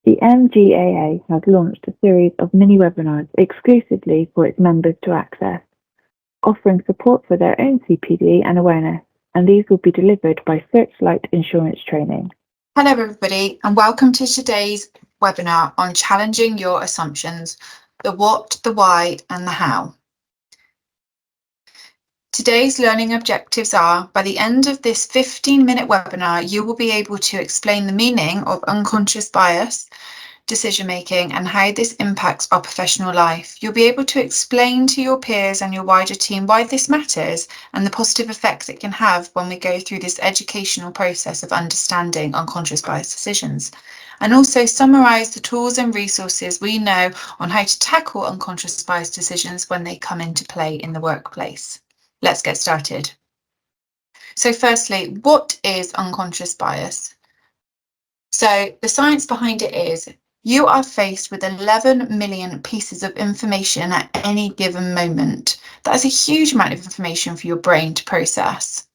The MGAA has launched a series of mini-webinars exclusively for its members to access, offering support for their own CPD and awareness, and these will be delivered by Searchlight Insurance Training. Hello everybody, and welcome to today's webinar on challenging your assumptions, the what, the why and the how. Today's learning objectives are, by the end of this 15-minute webinar, you will be able to explain the meaning of unconscious bias, decision-making and how this impacts our professional life. You'll be able to explain to your peers and your wider team why this matters and the positive effects it can have when we go through this educational process of understanding unconscious bias decisions. And also summarise the tools and resources we know on how to tackle unconscious bias decisions when they come into play in the workplace. Let's get started. So firstly, what is unconscious bias? So the science behind it is you are faced with 11 million pieces of information at any given moment. That is a huge amount of information for your brain to process.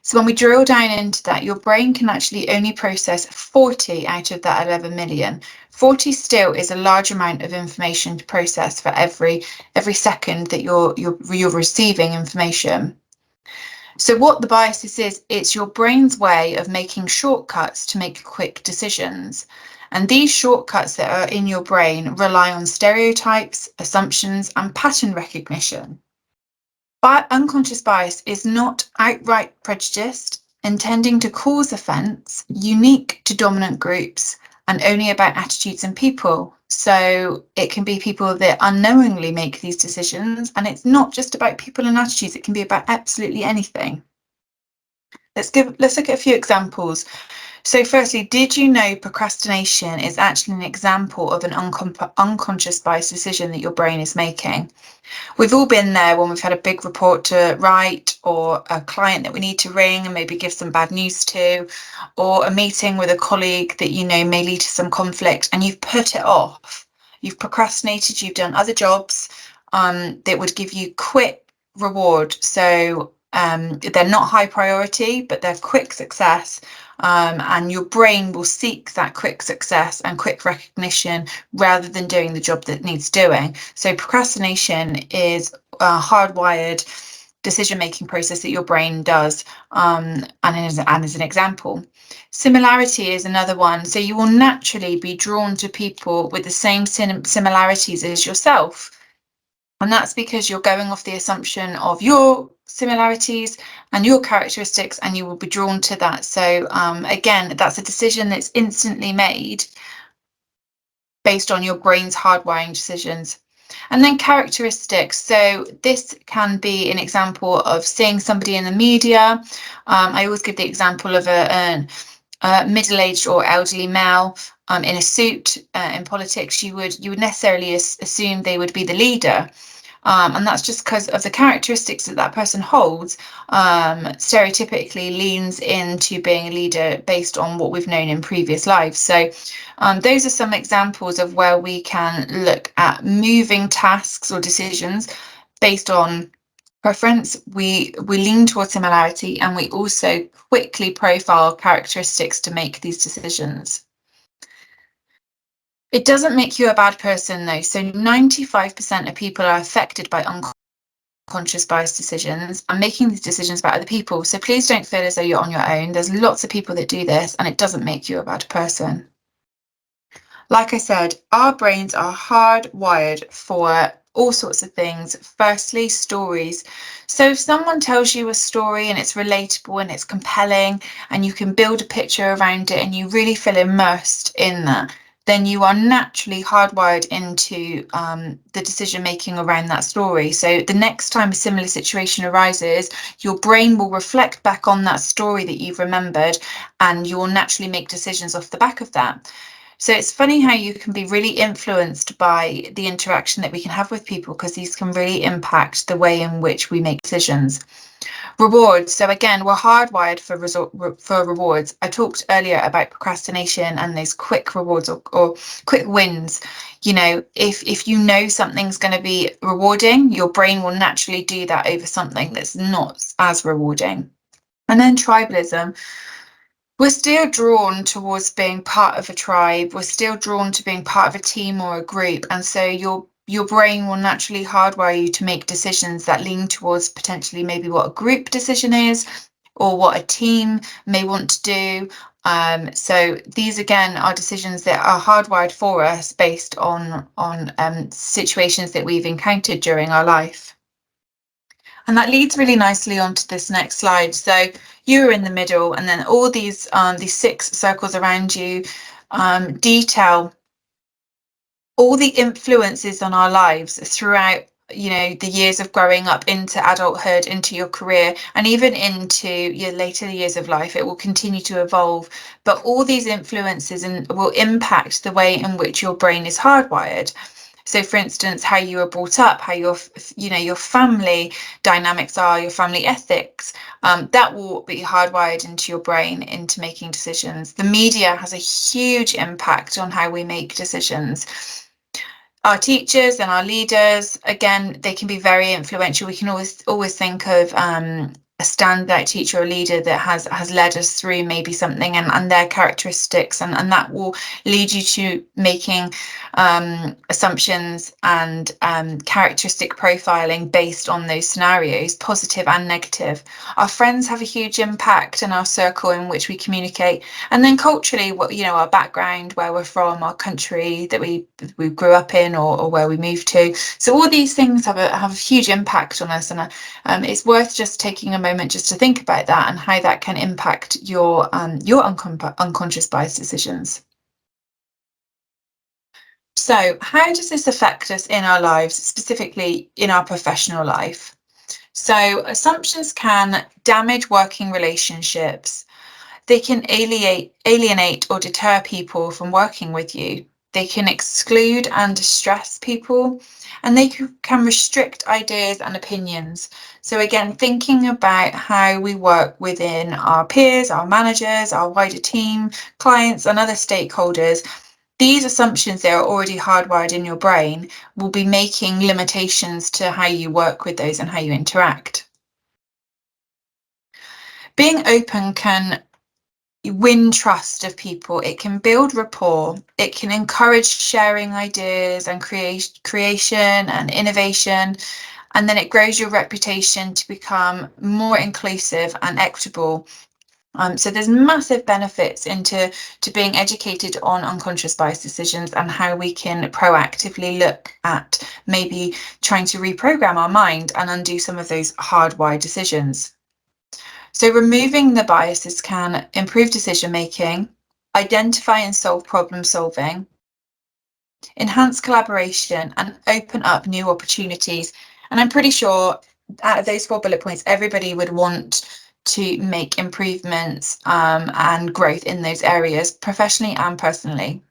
So when we drill down into that, your brain can actually only process 40 out of that 11 million. 40 still is a large amount of information to process for every second that you're receiving information. So what the bias is, it's your brain's way of making shortcuts to make quick decisions. And these shortcuts that are in your brain rely on stereotypes, assumptions, and pattern recognition. But unconscious bias is not outright prejudiced, intending to cause offence, unique to dominant groups, and only about attitudes and people. So it can be people that unknowingly make these decisions, and it's not just about people and attitudes, it can be about absolutely anything. Let's look at a few examples. So firstly, did you know procrastination is actually an example of an unconscious bias decision that your brain is making? We've all been there when we've had a big report to write, or a client that we need to ring and maybe give some bad news to, or a meeting with a colleague that you know may lead to some conflict, and you've put it off. You've procrastinated, you've done other jobs that would give you quick reward. So they're not high priority, but they're quick success. And your brain will seek that quick success and quick recognition rather than doing the job that needs doing. So procrastination is a hardwired decision-making process that your brain does, and as an example. Similarity is another one. So you will naturally be drawn to people with the same similarities as yourself. And that's because you're going off the assumption of your similarities and your characteristics, and you will be drawn to that. So again, that's a decision that's instantly made based on your brain's hardwiring decisions. And then characteristics. So this can be an example of seeing somebody in the media. I always give the example of a middle-aged or elderly male in a suit. In politics, you would necessarily assume they would be the leader. And that's just because of the characteristics that that person holds, stereotypically leans into being a leader based on what we've known in previous lives. So those are some examples of where we can look at moving tasks or decisions based on preference. We lean towards similarity, and we also quickly profile characteristics to make these decisions. It doesn't make you a bad person though. So 95% of people are affected by unconscious bias decisions and making these decisions about other people. So please don't feel as though you're on your own. There's lots of people that do this, and it doesn't make you a bad person. Like I said, our brains are hardwired for all sorts of things. Firstly, stories. So if someone tells you a story and it's relatable and it's compelling and you can build a picture around it and you really feel immersed in that, then you are naturally hardwired into the decision making around that story. So the next time a similar situation arises, your brain will reflect back on that story that you've remembered, and you will naturally make decisions off the back of that. So it's funny how you can be really influenced by the interaction that we can have with people, because these can really impact the way in which we make decisions. Rewards. So again, we're hardwired for rewards. I talked earlier about procrastination and those quick rewards or quick wins. You know, if you know something's going to be rewarding, your brain will naturally do that over something that's not as rewarding. And then tribalism. We're still drawn towards being part of a tribe. We're still drawn to being part of a team or a group. And so your brain will naturally hardwire you to make decisions that lean towards potentially maybe what a group decision is or what a team may want to do. So these again are decisions that are hardwired for us based on situations that we've encountered during our life. And that leads really nicely onto this next slide. So you're in the middle, and then all these 6 circles around you detail all the influences on our lives throughout, the years of growing up into adulthood, into your career, and even into your later years of life. It will continue to evolve, but all these influences will impact the way in which your brain is hardwired. So, for instance, how you were brought up, how your family dynamics are, your family ethics, that will be hardwired into your brain, into making decisions. The media has a huge impact on how we make decisions. Our teachers and our leaders, again, they can be very influential. We can always think of a standout teacher or leader that has led us through maybe something and their characteristics, and that will lead you to making assumptions and characteristic profiling based on those scenarios, positive and negative. Our friends have a huge impact in our circle in which we communicate, and then culturally, our background, where we're from, our country that we grew up in, or where we moved to. So all these things have a huge impact on us, and it's worth just taking a moment just to think about that and how that can impact your unconscious bias decisions. So how does this affect us in our lives, specifically in our professional life? So assumptions can damage working relationships. They can alienate or deter people from working with you. They can exclude and distress people, and they can restrict ideas and opinions. So again, thinking about how we work within our peers, our managers, our wider team, clients, and other stakeholders, these assumptions that are already hardwired in your brain will be making limitations to how you work with those and how you interact. Being open can win trust of people. It can build rapport. It can encourage sharing ideas and creation and innovation. And then it grows your reputation to become more inclusive and equitable. So there's massive benefits to being educated on unconscious bias decisions and how we can proactively look at maybe trying to reprogram our mind and undo some of those hardwired decisions. So removing the biases can improve decision making, identify and solve problem solving, enhance collaboration, and open up new opportunities. And I'm pretty sure out of those 4 bullet points, everybody would want to make improvements and growth in those areas, professionally and personally.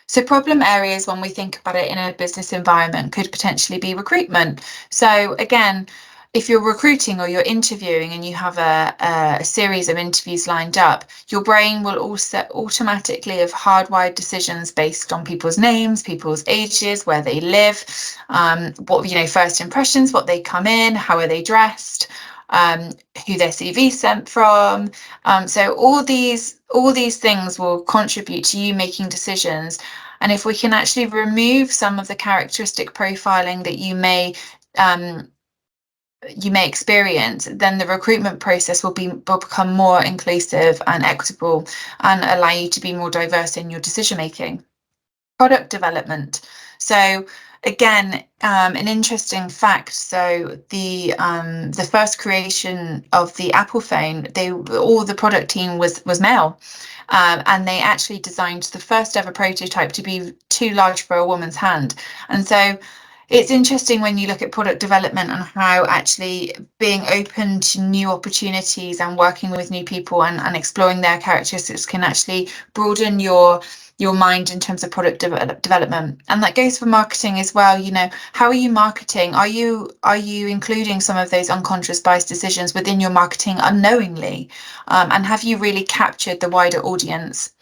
So problem areas, when we think about it in a business environment, could potentially be recruitment. So again, if you're recruiting or you're interviewing and you have a series of interviews lined up, your brain will also automatically have hardwired decisions based on people's names, people's ages, where they live, what, first impressions, what they come in, how are they dressed, who their CV sent from. So all these things will contribute to you making decisions. And if we can actually remove some of the characteristic profiling that you may experience, then the recruitment process will become more inclusive and equitable and allow you to be more diverse in your decision making. Product development. So again, an interesting fact. So the first creation of the Apple phone, all the product team was male. And they actually designed the first ever prototype to be too large for a woman's hand. And so it's interesting when you look at product development and how actually being open to new opportunities and working with new people and exploring their characteristics can actually broaden your mind in terms of product development. And that goes for marketing as well. How are you marketing? Are you including some of those unconscious bias decisions within your marketing unknowingly? And have you really captured the wider audience?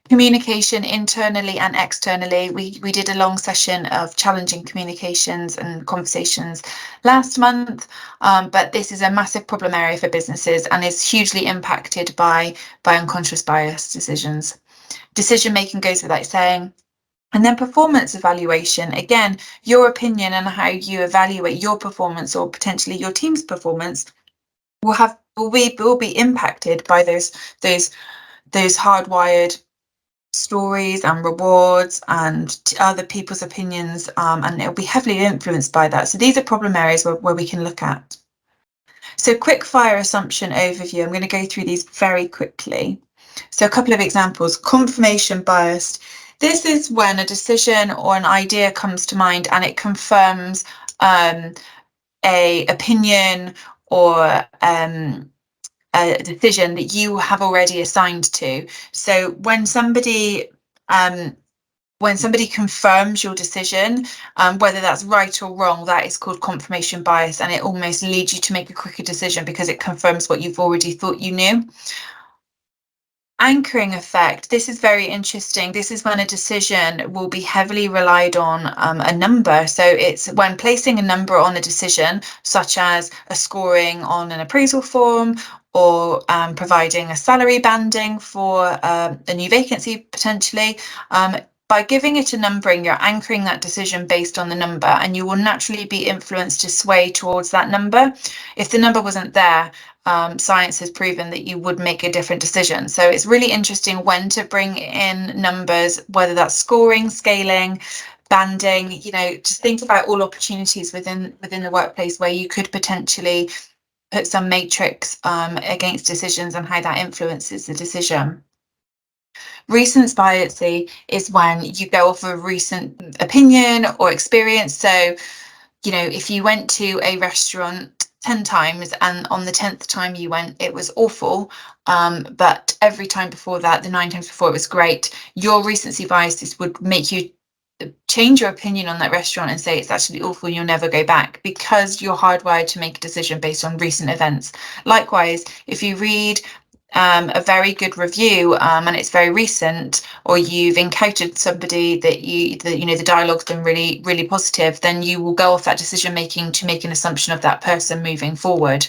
Communication internally and externally. We did a long session of challenging communications and conversations last month, but this is a massive problem area for businesses and is hugely impacted by unconscious bias decisions. Decision making goes without saying. And then performance evaluation, again, your opinion and how you evaluate your performance or potentially your team's performance will be impacted by those hardwired stories and rewards and other people's opinions, and it'll be heavily influenced by that. So these are problem areas where we can look at. So quick fire assumption overview. I'm going to go through these very quickly. So a couple of examples. Confirmation bias. This is when a decision or an idea comes to mind and it confirms a opinion or a decision that you have already assigned to. So when somebody confirms your decision, whether that's right or wrong, that is called confirmation bias, and it almost leads you to make a quicker decision because it confirms what you've already thought you knew. Anchoring effect. This is very interesting. This is when a decision will be heavily relied on a number. So it's when placing a number on a decision, such as a scoring on an appraisal form or providing a salary banding for a new vacancy potentially. By giving it a numbering, you're anchoring that decision based on the number, and you will naturally be influenced to sway towards that number. If the number wasn't there, science has proven that you would make a different decision. So it's really interesting when to bring in numbers, whether that's scoring, scaling, banding. Just think about all opportunities within the workplace where you could potentially put some matrix against decisions and how that influences the decision. Recency bias is when you go off a recent opinion or experience. So, if you went to a restaurant 10 times and on the 10th time you went, it was awful, but every time before that, the 9 times before, it was great, your recency biases would make you change your opinion on that restaurant and say it's actually awful, you'll never go back, because you're hardwired to make a decision based on recent events. Likewise, if you read a very good review and it's very recent, or you've encountered somebody that the dialogue's been really, really positive, then you will go off that decision making to make an assumption of that person moving forward.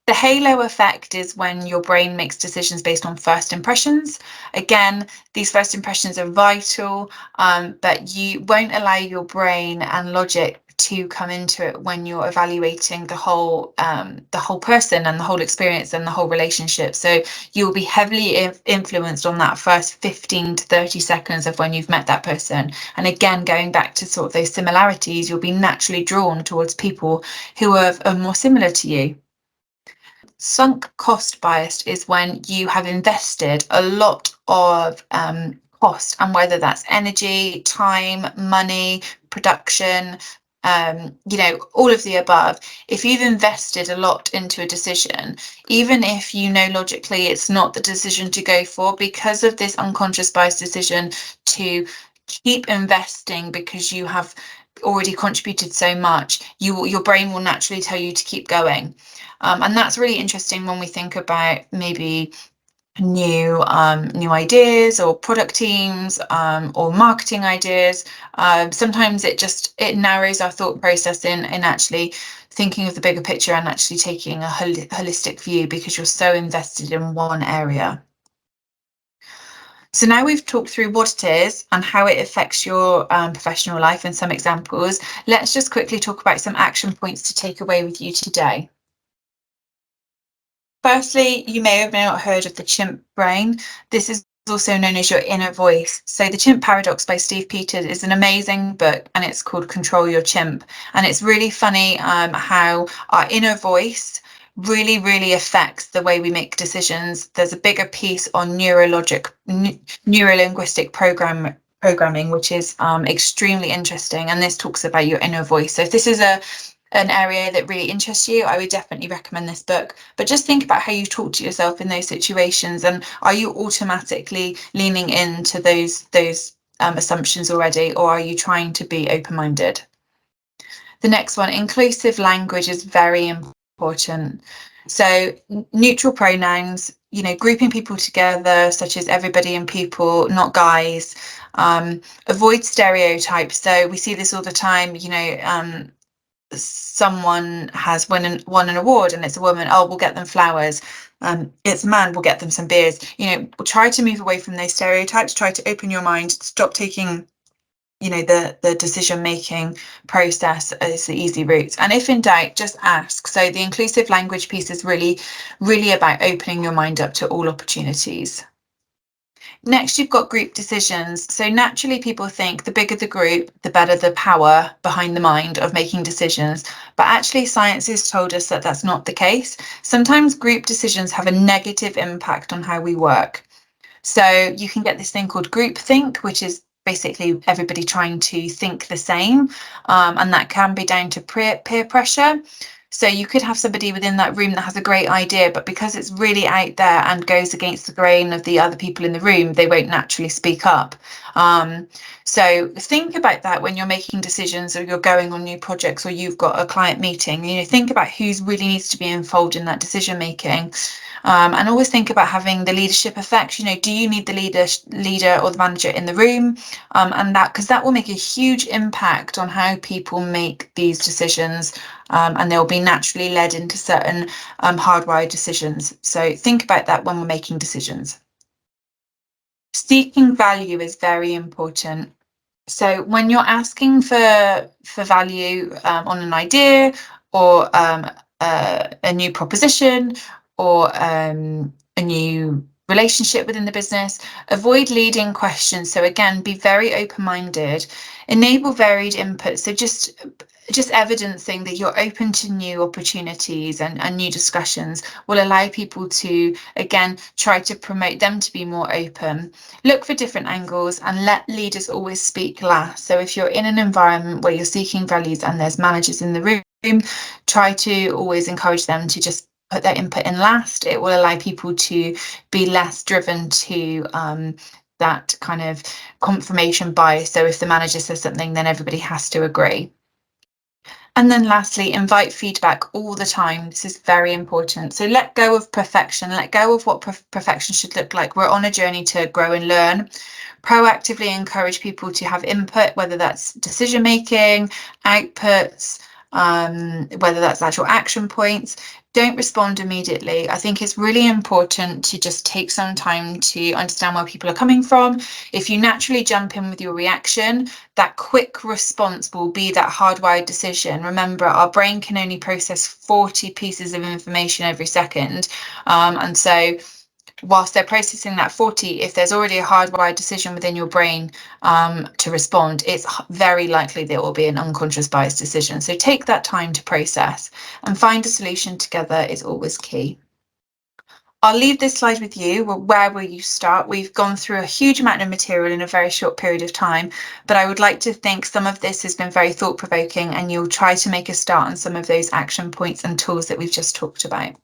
The halo effect is when your brain makes decisions based on first impressions. Again, these first impressions are vital, but you won't allow your brain and logic to come into it when you're evaluating the whole person and the whole experience and the whole relationship. So you'll be heavily influenced on that first 15 to 30 seconds of when you've met that person. And again, going back to sort of those similarities, you'll be naturally drawn towards people who are more similar to you. Sunk cost bias is when you have invested a lot of cost, and whether that's energy, time, money, production, all of the above. If you've invested a lot into a decision, even if you know logically it's not the decision to go for, because of this unconscious bias decision to keep investing because you have already contributed so much, your brain will naturally tell you to keep going. And that's really interesting when we think about maybe new ideas or product teams or marketing ideas. Sometimes it narrows our thought process in actually thinking of the bigger picture and actually taking a holistic view, because you're so invested in one area. So now we've talked through what it is and how it affects your professional life and some examples. Let's just quickly talk about some action points to take away with you today. Firstly, you may have not heard of the chimp brain. This is also known as your inner voice. So The Chimp Paradox by Steve Peters is an amazing book, and it's called Control Your Chimp. And it's really funny how our inner voice really, really affects the way we make decisions. There's a bigger piece on neurolinguistic programming, which is extremely interesting. And this talks about your inner voice. So if this is an area that really interests you, I would definitely recommend this book. But just think about how you talk to yourself in those situations, and are you automatically leaning into those assumptions already, or are you trying to be open-minded? The next one, inclusive language, is very important. So neutral pronouns, grouping people together, such as everybody and people, not guys. Avoid stereotypes. So we see this all the time, someone has won an award and it's a woman, oh, we'll get them flowers. It's a man, we'll get them some beers. Try to move away from those stereotypes, try to open your mind, stop taking the decision making process is the easy route, and if in doubt, just ask. So the inclusive language piece is really about opening your mind up to all opportunities. Next, you've got group decisions. So naturally people think the bigger the group, the better the power behind the mind of making decisions, but actually science has told us that that's not the case. Sometimes group decisions have a negative impact on how we work. So you can get this thing called groupthink, which is basically everybody trying to think the same, and that can be down to peer pressure. So you could have somebody within that room that has a great idea, but because it's really out there and goes against the grain of the other people in the room, they won't naturally speak up. So think about that when you're making decisions or you're going on new projects or you've got a client meeting. Think about who's really needs to be involved in that decision making. And always think about having the leadership effect. Do you need the leader or the manager in the room? And that, because that will make a huge impact on how people make these decisions, and they'll be naturally led into certain hardwired decisions. So think about that when we're making decisions. Seeking value is very important. So when you're asking for value on an idea or a new proposition or a new relationship within the business, avoid leading questions. So again, be very open-minded, enable varied input. So just evidencing that you're open to new opportunities and new discussions will allow people to, again, try to promote them to be more open. Look for different angles and let leaders always speak last. So if you're in an environment where you're seeking values and there's managers in the room, try to always encourage them to just put their input in last. It will allow people to be less driven to that kind of confirmation bias. So if the manager says something, then everybody has to agree. And then lastly, invite feedback all the time. This is very important. So let go of perfection, let go of what perfection should look like. We're on a journey to grow and learn. Proactively encourage people to have input, whether that's decision making, outputs, whether that's actual action points. Don't respond immediately. I think it's really important to just take some time to understand where people are coming from. If you naturally jump in with your reaction, that quick response will be that hardwired decision. Remember, our brain can only process 40 pieces of information every second. And so whilst they're processing that 40, if there's already a hardwired decision within your brain to respond, it's very likely there will be an unconscious bias decision. So take that time to process and find a solution together is always key. I'll leave this slide with you. Well, where will you start? We've gone through a huge amount of material in a very short period of time, but I would like to think some of this has been very thought-provoking and you'll try to make a start on some of those action points and tools that we've just talked about.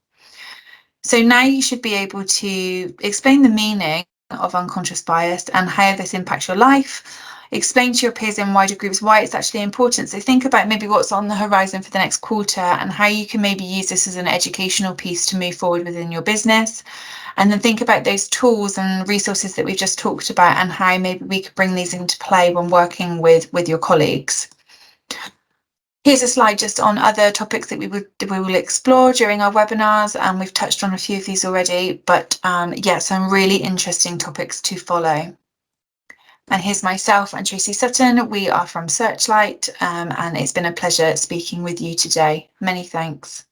So now you should be able to explain the meaning of unconscious bias and how this impacts your life. Explain to your peers in wider groups why it's actually important. So think about maybe what's on the horizon for the next quarter and how you can maybe use this as an educational piece to move forward within your business. And then think about those tools and resources that we've just talked about and how maybe we could bring these into play when working with your colleagues. Here's a slide just on other topics that we will explore during our webinars, and we've touched on a few of these already, but yeah, some really interesting topics to follow. And here's myself and Tracy Sutton. We are from Searchlight, and it's been a pleasure speaking with you today. Many thanks.